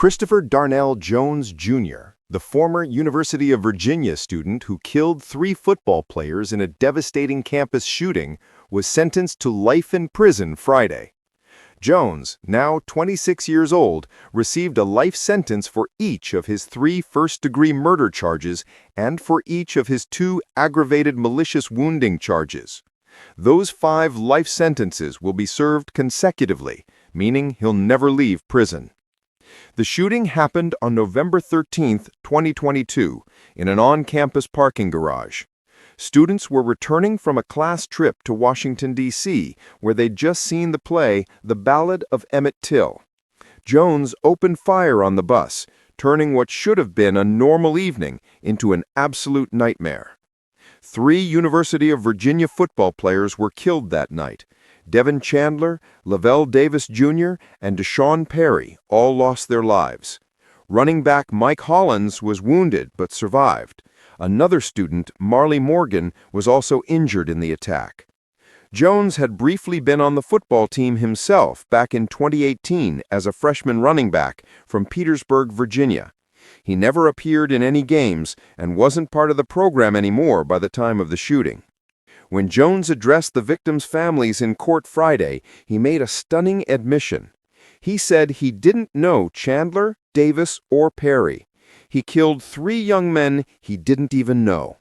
Christopher Darnell Jones Jr., the former University of Virginia student who killed 3 football players in a devastating campus shooting, was sentenced to life in prison Friday. Jones, now 26 years old, received a life sentence for each of his 3 first-degree murder charges and for each of his 2 aggravated malicious wounding charges. Those 5 life sentences will be served consecutively, meaning he'll never leave prison. The shooting happened on November 13, 2022, in an on-campus parking garage. Students were returning from a class trip to Washington, D.C., where they'd just seen the play The Ballad of Emmett Till. Jones opened fire on the bus, turning what should have been a normal evening into an absolute nightmare. 3 University of Virginia football players were killed that night. Devin Chandler, Lavel Jr., and Deshaun Perry all lost their lives. Running back Mike Hollins was wounded but survived. Another student, Marlee, was also injured in the attack. Jones had briefly been on the football team himself back in 2018 as a freshman running back from Petersburg, Virginia. He never appeared in any games and wasn't part of the program anymore by the time of the shooting. When Jones addressed the victims' families in court Friday, he made a stunning admission. He said he didn't know Chandler, Davis, or Perry. He killed 3 young men he didn't even know.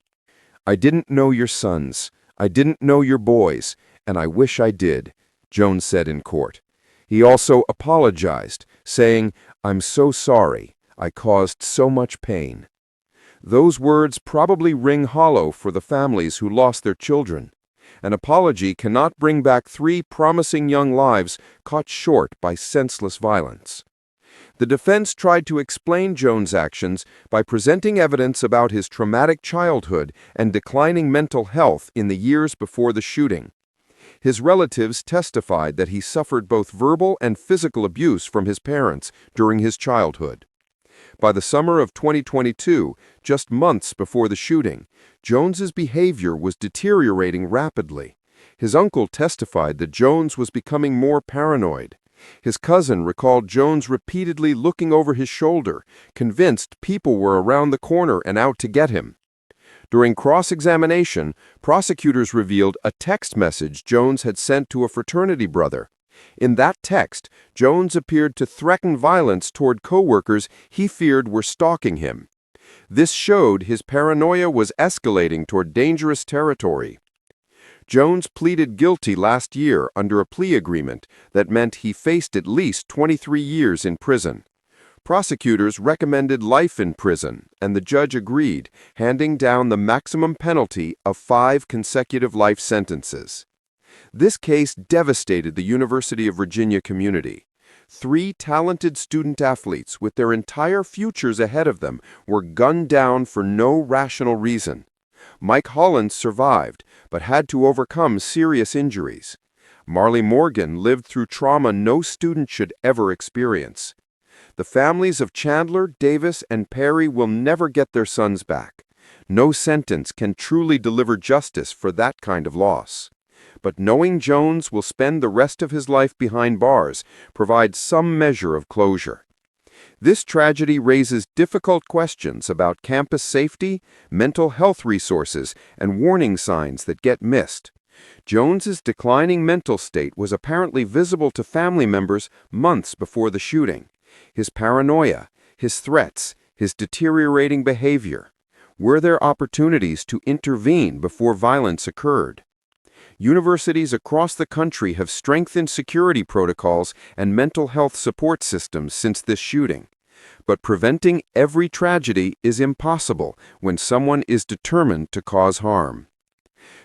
"I didn't know your sons. I didn't know your boys, and I wish I did," Jones said in court. He also apologized, saying, "I'm so sorry. I caused so much pain." Those words probably ring hollow for the families who lost their children. An apology cannot bring back 3 promising young lives caught short by senseless violence. The defense tried to explain Jones' actions by presenting evidence about his traumatic childhood and declining mental health in the years before the shooting. His relatives testified that he suffered both verbal and physical abuse from his parents during his childhood. By the summer of 2022, just months before the shooting, Jones's behavior was deteriorating rapidly. His uncle testified that Jones was becoming more paranoid. His cousin recalled Jones repeatedly looking over his shoulder, convinced people were around the corner and out to get him. During cross-examination, prosecutors revealed a text message Jones had sent to a fraternity brother. In that text, Jones appeared to threaten violence toward coworkers he feared were stalking him. This showed his paranoia was escalating toward dangerous territory. Jones pleaded guilty last year under a plea agreement that meant he faced at least 23 years in prison. Prosecutors recommended life in prison, and the judge agreed, handing down the maximum penalty of 5 consecutive life sentences. This case devastated the University of Virginia community. 3 talented student-athletes with their entire futures ahead of them were gunned down for no rational reason. Mike Hollins survived, but had to overcome serious injuries. Marlee lived through trauma no student should ever experience. The families of Chandler, Davis, and Perry will never get their sons back. No sentence can truly deliver justice for that kind of loss. But knowing Jones will spend the rest of his life behind bars provides some measure of closure. This tragedy raises difficult questions about campus safety, mental health resources, and warning signs that get missed. Jones's declining mental state was apparently visible to family members months before the shooting. His paranoia, his threats, his deteriorating behavior. Were there opportunities to intervene before violence occurred? Universities across the country have strengthened security protocols and mental health support systems since this shooting. But preventing every tragedy is impossible when someone is determined to cause harm.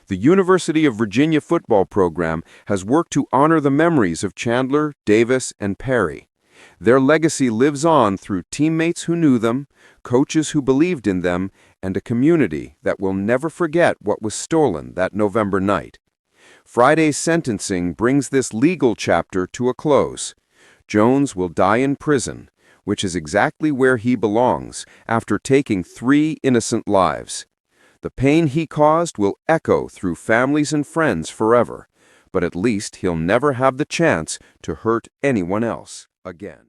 The University of Virginia football program has worked to honor the memories of Chandler, Davis, and Perry. Their legacy lives on through teammates who knew them, coaches who believed in them, and a community that will never forget what was stolen that November night. Friday's sentencing brings this legal chapter to a close. Jones will die in prison, which is exactly where he belongs, after taking 3 innocent lives. The pain he caused will echo through families and friends forever, but at least he'll never have the chance to hurt anyone else again.